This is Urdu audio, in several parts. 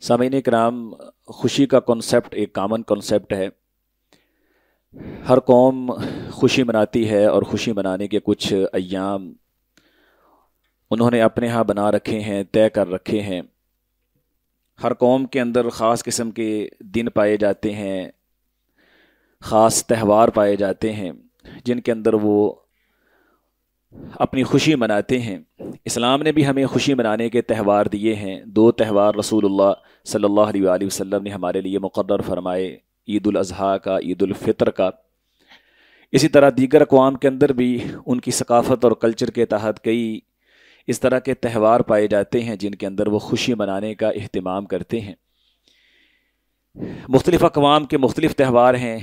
سامعین کرام، خوشی کا کنسیپٹ ایک کامن کنسیپٹ ہے۔ ہر قوم خوشی مناتی ہے اور خوشی منانے کے کچھ ایام انہوں نے اپنے ہاں بنا رکھے ہیں، طے کر رکھے ہیں۔ ہر قوم کے اندر خاص قسم کے دن پائے جاتے ہیں، خاص تہوار پائے جاتے ہیں جن کے اندر وہ اپنی خوشی مناتے ہیں۔ اسلام نے بھی ہمیں خوشی منانے کے تہوار دیے ہیں۔ 2 تہوار رسول اللہ صلی اللہ علیہ وآلہ وسلم نے ہمارے لیے مقرر فرمائے، عید الاضحیٰ کا، عید الفطر کا۔ اسی طرح دیگر اقوام کے اندر بھی ان کی ثقافت اور کلچر کے تحت کئی اس طرح کے تہوار پائے جاتے ہیں جن کے اندر وہ خوشی منانے کا اہتمام کرتے ہیں۔ مختلف اقوام کے مختلف تہوار ہیں۔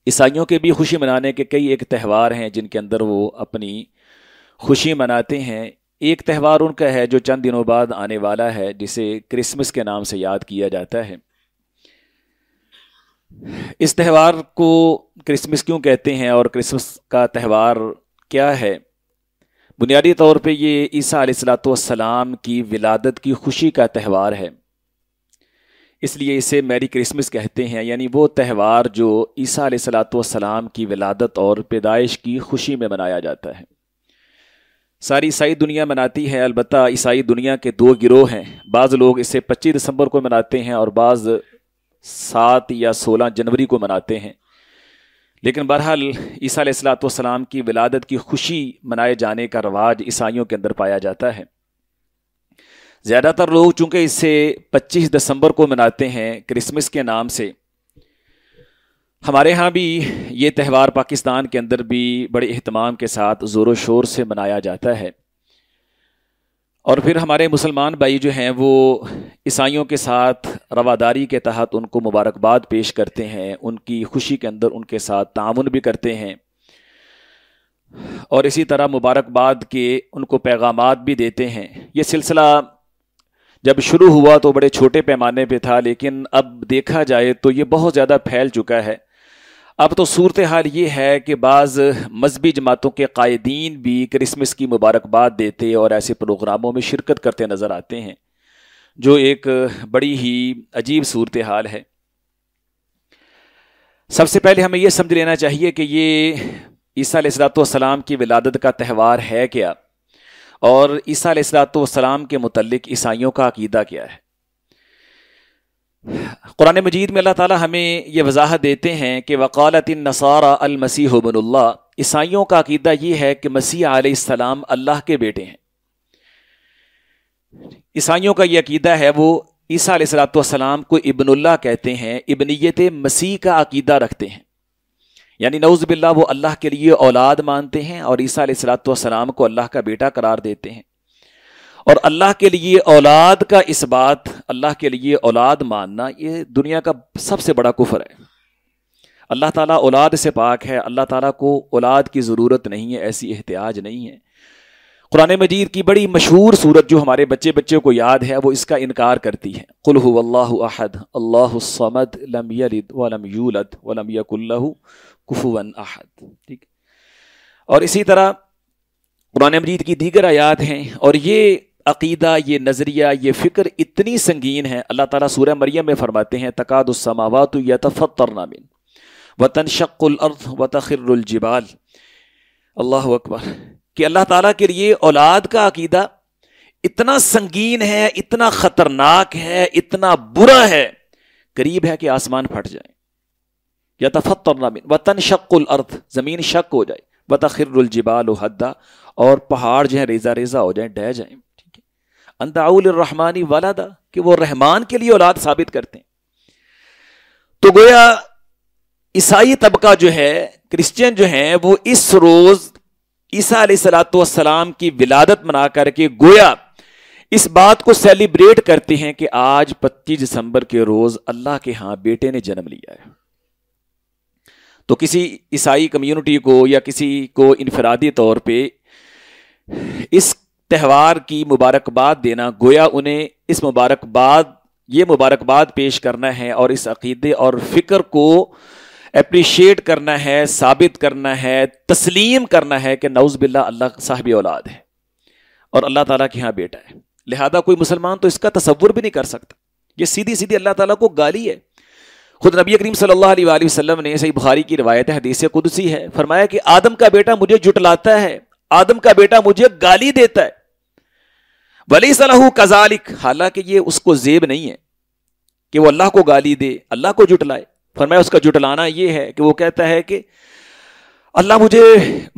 عیسائیوں کے بھی خوشی منانے کے کئی ایک تہوار ہیں جن کے اندر وہ اپنی خوشی مناتے ہیں۔ ایک تہوار ان کا ہے جو چند دنوں بعد آنے والا ہے، جسے کرسمس کے نام سے یاد کیا جاتا ہے۔ اس تہوار کو کرسمس کیوں کہتے ہیں اور کرسمس کا تہوار کیا ہے؟ بنیادی طور پہ یہ عیسیٰ علیہ السلام کی ولادت کی خوشی کا تہوار ہے، اس لیے اسے میری کرسمس کہتے ہیں، یعنی وہ تہوار جو عیسیٰ علیہ السلام کی ولادت اور پیدائش کی خوشی میں منایا جاتا ہے۔ ساری عیسائی دنیا مناتی ہے، البتہ عیسائی دنیا کے 2 گروہ ہیں۔ بعض لوگ اسے 25 دسمبر کو مناتے ہیں اور بعض 7 یا 16 جنوری کو مناتے ہیں، لیکن بہرحال عیسیٰ علیہ السلام کی ولادت کی خوشی منائے جانے کا رواج عیسائیوں کے اندر پایا جاتا ہے۔ زیادہ تر لوگ چونکہ اسے 25 دسمبر کو مناتے ہیں کرسمس کے نام سے۔ ہمارے ہاں بھی یہ تہوار پاکستان کے اندر بھی بڑے اہتمام کے ساتھ زور و شور سے منایا جاتا ہے، اور پھر ہمارے مسلمان بھائی جو ہیں وہ عیسائیوں کے ساتھ رواداری کے تحت ان کو مبارکباد پیش کرتے ہیں، ان کی خوشی کے اندر ان کے ساتھ تعاون بھی کرتے ہیں، اور اسی طرح مبارکباد کے ان کو پیغامات بھی دیتے ہیں۔ یہ سلسلہ جب شروع ہوا تو بڑے چھوٹے پیمانے پہ تھا، لیکن اب دیکھا جائے تو یہ بہت زیادہ پھیل چکا ہے۔ اب تو صورتحال یہ ہے کہ بعض مذہبی جماعتوں کے قائدین بھی کرسمس کی مبارکباد دیتے اور ایسے پروگراموں میں شرکت کرتے نظر آتے ہیں، جو ایک بڑی ہی عجیب صورتحال ہے۔ سب سے پہلے ہمیں یہ سمجھ لینا چاہیے کہ یہ عیسیٰ علیہ السلام کی ولادت کا تہوار ہے کیا، اور عیسیٰ علیہ السلام کے متعلق عیسائیوں کا عقیدہ کیا ہے۔ قرآن مجید میں اللہ تعالیٰ ہمیں یہ وضاحت دیتے ہیں کہ وقالت النصارى المسیح ابن اللہ، عیسائیوں کا عقیدہ یہ ہے کہ مسیح علیہ السلام اللہ کے بیٹے ہیں۔ عیسائیوں کا یہ عقیدہ ہے، وہ عیسیٰ علیہ السلام کو ابن اللہ کہتے ہیں، ابنیت مسیح کا عقیدہ رکھتے ہیں، یعنی نعوذ باللہ وہ اللہ کے لیے اولاد مانتے ہیں اور عیسیٰ علیہ السلام کو اللہ کا بیٹا قرار دیتے ہیں۔ اور اللہ کے لیے اولاد کا اس بات، اللہ کے لیے اولاد ماننا، یہ دنیا کا سب سے بڑا کفر ہے۔ اللہ تعالیٰ اولاد سے پاک ہے، اللہ تعالیٰ کو اولاد کی ضرورت نہیں ہے، ایسی احتیاج نہیں ہے۔ قرآن مجید کی بڑی مشہور سورت جو ہمارے بچے کو یاد ہے، وہ اس کا انکار کرتی ہے۔ قل هو اللہ احد اللہ الصمد لم یلد ولم یولد ولم یکن لہ کفوا احد، ٹھیک۔ اور اسی طرح قرآن مجید کی دیگر آیات ہیں، اور یہ عقیدہ، یہ نظریہ، یہ فکر اتنی سنگین ہے۔ اللہ تعالیٰ سورہ مریم میں فرماتے ہیں تکاد السماوات یتفطرن من وتنشق الارض وتخر الجبال، اللہ اکبر، کہ اللہ تعالیٰ کے لیے اولاد کا عقیدہ اتنا سنگین ہے، اتنا خطرناک ہے، اتنا برا ہے، قریب ہے کہ آسمان پھٹ جائے۔ یتفطرن من وتنشق الارض، زمین شق ہو جائے، وتخر الجبال حدا، اور پہاڑ جو ہیں ریزہ ریزہ ہو جائیں، ڈہ جائیں، ٹھیک ہے۔ ان دعوا للرحمن ولدا، کہ وہ رحمان کے لیے اولاد ثابت کرتے ہیں۔ تو گویا عیسائی طبقہ جو ہے، کرسچین جو ہیں، وہ اس روز عیسیٰ علیہ السلام کی ولادت منا کر کے گویا اس بات کو سیلیبریٹ کرتے ہیں کہ آج 25 دسمبر کے روز اللہ کے ہاں بیٹے نے جنم لیا ہے۔ تو کسی عیسائی کمیونٹی کو یا کسی کو انفرادی طور پہ اس تہوار کی مبارکباد دینا، گویا انہیں اس یہ مبارکباد پیش کرنا ہے، اور اس عقیدے اور فکر کو اپریشیٹ کرنا ہے، ثابت کرنا ہے، تسلیم کرنا ہے کہ نعوذ باللہ اللہ صاحب اولاد ہے اور اللہ تعالیٰ کے ہاں بیٹا ہے۔ لہذا کوئی مسلمان تو اس کا تصور بھی نہیں کر سکتا. یہ سیدھی سیدھی اللہ تعالیٰ کو گالی ہے. خود نبی کریم صلی اللہ علیہ وآلہ وسلم نے، صحیح بخاری کی روایت ہے، حدیث قدسی ہے، فرمایا کہ آدم کا بیٹا مجھے جھٹلاتا ہے، آدم کا بیٹا مجھے گالی دیتا ہے. ولیس لہ کذالک، حالانکہ یہ اس کو زیب نہیں ہے کہ وہ اللہ کو گالی دے، اللہ کو جھٹلائے. فرمایا اس کا جھٹلانا یہ ہے کہ وہ کہتا ہے کہ اللہ مجھے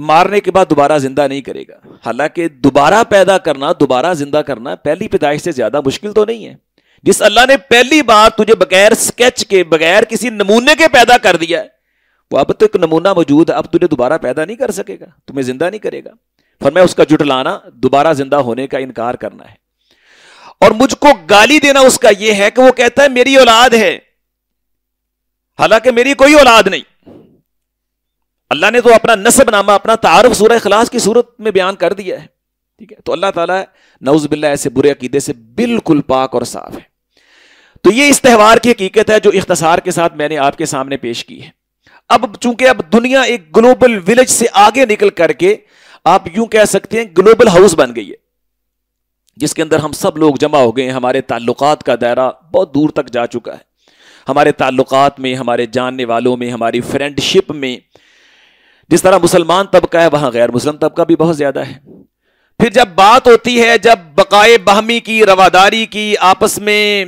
مارنے کے بعد دوبارہ زندہ نہیں کرے گا. حالانکہ دوبارہ پیدا کرنا، دوبارہ زندہ کرنا پہلی پیدائش سے زیادہ مشکل تو نہیں ہے. جس اللہ نے پہلی بار تجھے بغیر سکیچ کے، بغیر کسی نمونے کے پیدا کر دیا ہے، وہ اب تو ایک نمونہ موجود ہے، اب تجھے دوبارہ پیدا نہیں کر سکے گا، تمہیں زندہ نہیں کرے گا. فرمایا اس کا جھٹلانا دوبارہ زندہ ہونے کا انکار کرنا ہے. اور مجھ کو گالی دینا اس کا یہ ہے کہ وہ کہتا ہے میری اولاد ہے، حالانکہ میری کوئی اولاد نہیں. اللہ نے تو اپنا نسب نامہ، اپنا تعارف سورہ اخلاص کی صورت میں بیان کر دیا ہے. ٹھیک ہے، تو اللہ تعالیٰ نعوذ باللہ ایسے برے عقیدے سے بالکل پاک اور صاف ہے. تو یہ اس تہوار کی حقیقت ہے جو اختصار کے ساتھ میں نے آپ کے سامنے پیش کی ہے. اب چونکہ اب دنیا ایک گلوبل ولیج سے آگے نکل کر کے آپ یوں کہہ سکتے ہیں گلوبل ہاؤس بن گئی ہے، جس کے اندر ہم سب لوگ جمع ہو گئے ہیں. ہمارے تعلقات کا دائرہ بہت دور تک جا چکا ہے. ہمارے تعلقات میں، ہمارے جاننے والوں میں، ہماری فرینڈ شپ میں جس طرح مسلمان طبقہ ہے وہاں غیر مسلم طبقہ بھی بہت زیادہ ہے. پھر جب بات ہوتی ہے، جب بقائے باہمی کی، رواداری کی، آپس میں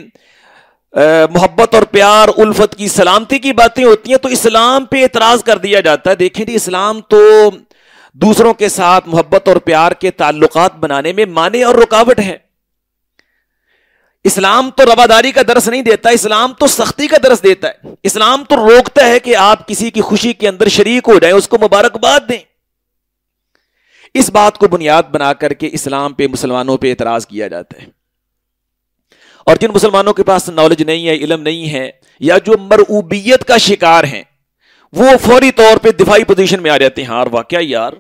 محبت اور پیار، الفت کی، سلامتی کی باتیں ہوتی ہیں تو اسلام پہ اعتراض کر دیا جاتا ہے. دیکھیں جی، اسلام تو دوسروں کے ساتھ محبت اور پیار کے تعلقات بنانے میں مانع اور رکاوٹ ہے. اسلام تو رواداری کا درس نہیں دیتا، اسلام تو سختی کا درس دیتا ہے. اسلام تو روکتا ہے کہ آپ کسی کی خوشی کے اندر شریک ہو جائیں، اس کو مبارکباد دیں. اس بات کو بنیاد بنا کر کے اسلام پہ، مسلمانوں پہ اعتراض کیا جاتا ہے. اور جن مسلمانوں کے پاس نالج نہیں ہے، علم نہیں ہے، یا جو مرعوبیت کا شکار ہیں، وہ فوری طور پہ دفاعی پوزیشن میں آ جاتے ہیں. ہاں واقعہ یار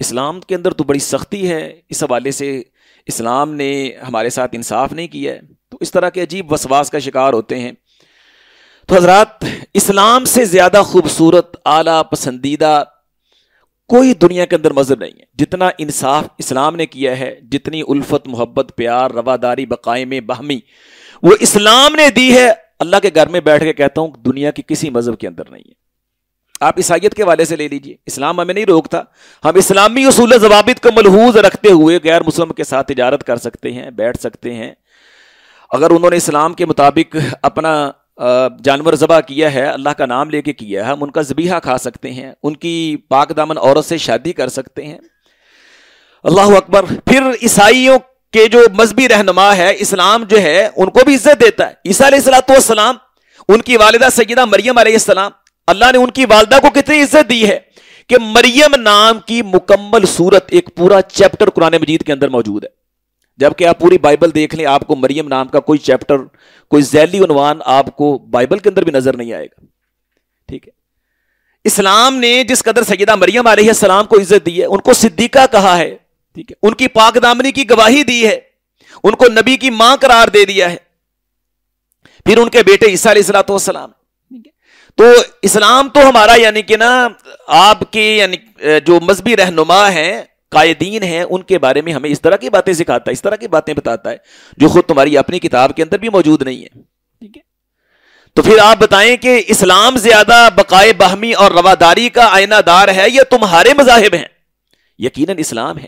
اسلام کے اندر تو بڑی سختی ہے، اس حوالے سے اسلام نے ہمارے ساتھ انصاف نہیں کیا ہے. تو اس طرح کے عجیب وسواس کا شکار ہوتے ہیں. تو حضرات، اسلام سے زیادہ خوبصورت، اعلیٰ، پسندیدہ کوئی دنیا کے اندر مذہب نہیں ہے. جتنا انصاف اسلام نے کیا ہے، جتنی الفت، محبت، پیار، رواداری، بقائے میں باہمی وہ اسلام نے دی ہے، اللہ کے گھر میں بیٹھ کے کہتا ہوں دنیا کی کسی مذہب کے اندر نہیں ہے. آپ عیسائیت کے حوالے سے لے لیجئے، اسلام ہمیں نہیں روکتا، ہم اسلامی اصول و ضوابط کو ملحوظ رکھتے ہوئے غیر مسلم کے ساتھ تجارت کر سکتے ہیں، بیٹھ سکتے ہیں. اگر انہوں نے اسلام کے مطابق اپنا جانور ذبح کیا ہے، اللہ کا نام لے کے کیا ہے، ہم ان کا ذبیحہ کھا سکتے ہیں، ان کی پاک دامن عورت سے شادی کر سکتے ہیں. اللہ اکبر. پھر عیسائیوں کے جو مذہبی رہنما ہے، اسلام جو ہے ان کو بھی عزت دیتا ہے. عیسیٰ علیہ السلام، ان کی والدہ سیدہ مریم علیہ السلام، اللہ نے ان کی والدہ کو کتنی عزت دی ہے کہ مریم نام کی مکمل سورت، ایک پورا چیپٹر قرآن مجید کے اندر موجود ہے. جبکہ آپ پوری بائبل دیکھ لیں، آپ کو مریم نام کا کوئی چیپٹر، کوئی ذیلی عنوان آپ کو بائبل کے اندر بھی نظر نہیں آئے گا. ٹھیک ہے، اسلام نے جس قدر سیدہ مریم علیہ السلام کو عزت دی ہے، ان کو صدیقہ کہا ہے. ٹھیک ہے، ان کی پاک دامنی کی گواہی دی ہے، ان کو نبی کی ماں قرار دے دیا ہے. پھر ان کے بیٹے عیسیٰ علیہ السلام. تو اسلام تو ہمارا یعنی کہ نا، آپ کے یعنی جو مذہبی رہنما ہیں، قائدین ہیں، ان کے بارے میں ہمیں اس طرح کی باتیں سکھاتا ہے، اس طرح کی باتیں بتاتا ہے جو خود تمہاری اپنی کتاب کے اندر بھی موجود نہیں ہے. ٹھیک ہے، تو پھر آپ بتائیں کہ اسلام زیادہ بقائے باہمی اور رواداری کا آئینہ دار ہے یا تمہارے مذاہب ہیں؟ یقیناً اسلام ہے.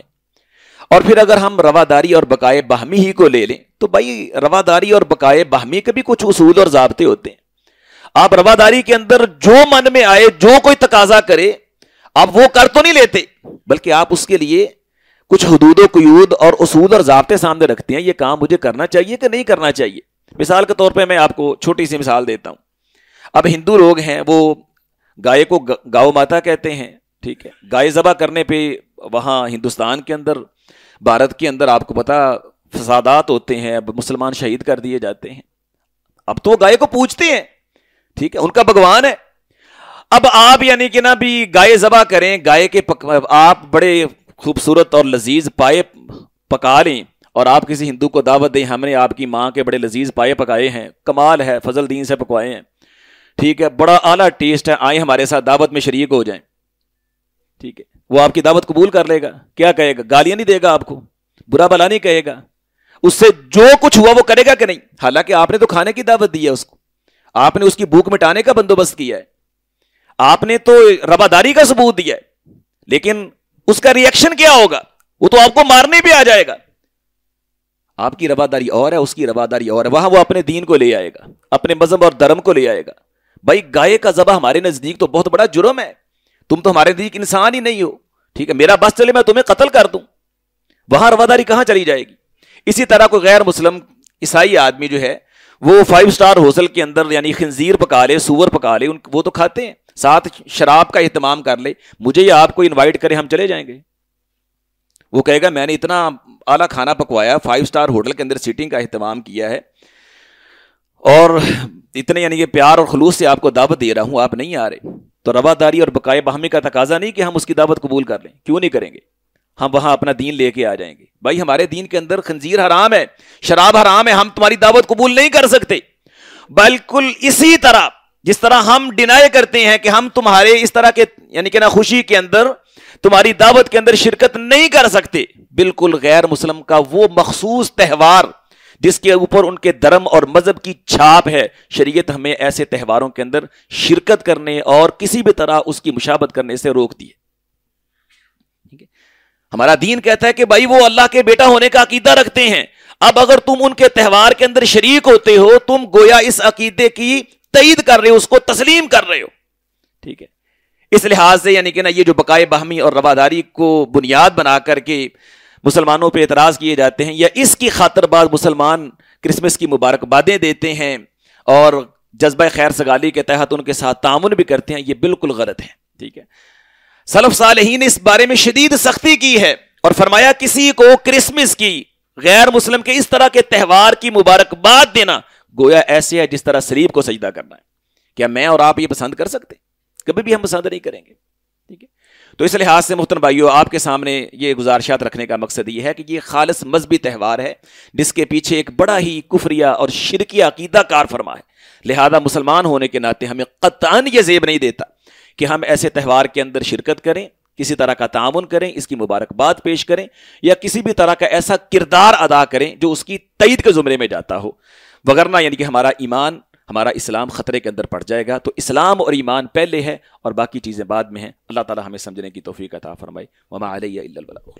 اور پھر اگر ہم رواداری اور بقائے باہمی ہی کو لے لیں تو بھائی رواداری اور بقائے باہمی کے بھی کچھ اصول اور ضابطے ہوتے ہیں. آپ رواداری کے اندر جو من میں آئے، جو کوئی تقاضا کرے، آپ وہ کر تو نہیں لیتے، بلکہ آپ اس کے لیے کچھ حدود و قیود اور اصول اور ضابطے سامنے رکھتے ہیں. یہ کام مجھے کرنا چاہیے کہ نہیں کرنا چاہیے. مثال کے طور پہ میں آپ کو چھوٹی سی مثال دیتا ہوں. اب ہندو لوگ ہیں، وہ گائے کو گاؤ ماتا کہتے ہیں. ٹھیک ہے، گائے ذبح کرنے پہ وہاں ہندوستان کے اندر، بھارت کے اندر آپ کو پتا فسادات ہوتے ہیں، اب مسلمان شہید کر دیے جاتے ہیں. اب تو وہ گائے کو پوجتے ہیں، ٹھیک ہے، ان کا بھگوان ہے. اب آپ یعنی کہ نا بھی گائے ذبح کریں، گائے کے آپ بڑے خوبصورت اور لذیذ پائے پکا لیں اور آپ کسی ہندو کو دعوت دیں، ہم نے آپ کی ماں کے بڑے لذیذ پائے پکائے ہیں، کمال ہے، فضل دین سے پکوائے ہیں، ٹھیک ہے، بڑا اعلیٰ ٹیسٹ ہے، آئیں ہمارے ساتھ دعوت میں شریک ہو جائیں. ٹھیک ہے، وہ آپ کی دعوت قبول کر لے گا، کیا کہے گا؟ گالیاں نہیں دے گا، آپ کو برا بھلا نہیں کہے گا. اس سے جو کچھ ہوا وہ کرے گا کہ نہیں؟ حالانکہ آپ نے تو کھانے کی دعوت دی ہے اس کو، آپ نے اس کی بھوک مٹانے کا بندوبست کیا ہے، آپ نے تو رواداری کا ثبوت دیا ہے، لیکن اس کا ری ایکشن کیا ہوگا؟ وہ تو آپ کو مارنے بھی آ جائے گا. آپ کی رواداری اور ہے، اس کی رواداری اور ہے. وہاں وہ اپنے دین کو لے آئے گا، اپنے مذہب اور دھرم کو لے آئے گا. بھائی گائے کا ذبح ہمارے نزدیک تو بہت بڑا جرم ہے، تم تو ہمارے نزدیک انسان ہی نہیں ہو، ٹھیک ہے، میرا بس چلے میں تمہیں قتل کر دوں. وہاں رواداری کہاں چلی جائے گی؟ اسی طرح کوئی غیر مسلم عیسائی آدمی جو ہے وہ 5 اسٹار ہوٹل کے اندر یعنی خنزیر پکا لے، سور پکا لے، وہ تو کھاتے ہیں، ساتھ شراب کا اہتمام کر لے، مجھے یا آپ کو انوائٹ کرے ہم چلے جائیں گے. وہ کہے گا میں نے اتنا اعلیٰ کھانا پکوایا، 5 اسٹار ہوٹل کے اندر سیٹنگ کا اہتمام کیا ہے، اور اتنے یعنی کہ پیار اور خلوص سے آپ کو دعوت دے رہا ہوں، آپ نہیں آ رہے. تو رواداری اور بقائے باہمی کا تقاضا نہیں کہ ہم اس کی دعوت قبول کر لیں. کیوں نہیں کریں گے؟ ہم وہاں اپنا دین لے کے آ جائیں گے. بھائی ہمارے دین کے اندر خنزیر حرام ہے، شراب حرام ہے، ہم تمہاری دعوت قبول نہیں کر سکتے. بالکل اسی طرح جس طرح ہم ڈینائی کرتے ہیں کہ ہم تمہارے اس طرح کے یعنی کہ نا خوشی کے اندر، تمہاری دعوت کے اندر شرکت نہیں کر سکتے، بالکل غیر مسلم کا وہ مخصوص تہوار جس کے اوپر ان کے دھرم اور مذہب کی چھاپ ہے، شریعت ہمیں ایسے تہواروں کے اندر شرکت کرنے اور کسی بھی طرح اس کی مشابہت کرنے سے روکتی ہے. ہمارا دین کہتا ہے کہ بھائی وہ اللہ کے بیٹا ہونے کا عقیدہ رکھتے ہیں. اب اگر تم ان کے تہوار کے اندر شریک ہوتے ہو، تم گویا اس عقیدے کی تائید کر رہے ہو، اس کو تسلیم کر رہے ہو. ٹھیک ہے، اس لحاظ سے یعنی کہ نا یہ جو بقائے باہمی اور رواداری کو بنیاد بنا کر کے مسلمانوں پہ اعتراض کیے جاتے ہیں، یا اس کی خاطر بعض مسلمان کرسمس کی مبارکبادیں دیتے ہیں اور جذبہ خیر سگالی کے تحت ان کے ساتھ تعاون بھی کرتے ہیں، یہ بالکل غلط ہے. ٹھیک ہے، سلف صالحین نے اس بارے میں شدید سختی کی ہے اور فرمایا کسی کو کرسمس کی، غیر مسلم کے اس طرح کے تہوار کی مبارکباد دینا گویا ایسے ہے جس طرح صلیب کو سجدہ کرنا ہے. کیا میں اور آپ یہ پسند کر سکتے؟ کبھی بھی ہم پسند نہیں کریں گے. ٹھیک ہے، تو اس لحاظ سے محترم بھائیو، آپ کے سامنے یہ گزارشات رکھنے کا مقصد یہ ہے کہ یہ خالص مذہبی تہوار ہے جس کے پیچھے ایک بڑا ہی کفریہ اور شرکی عقیدہ کار فرما ہے. لہذا مسلمان ہونے کے ناطے ہمیں قطعاً یہ زیب نہیں دیتا کہ ہم ایسے تہوار کے اندر شرکت کریں، کسی طرح کا تعاون کریں، اس کی مبارکباد پیش کریں، یا کسی بھی طرح کا ایسا کردار ادا کریں جو اس کی تائید کے زمرے میں جاتا ہو. وگرنہ یعنی کہ ہمارا ایمان، ہمارا اسلام خطرے کے اندر پڑ جائے گا. تو اسلام اور ایمان پہلے ہے اور باقی چیزیں بعد میں ہیں. اللہ تعالی ہمیں سمجھنے کی توفیق عطا فرمائے. وما علیہ الا البلاغ.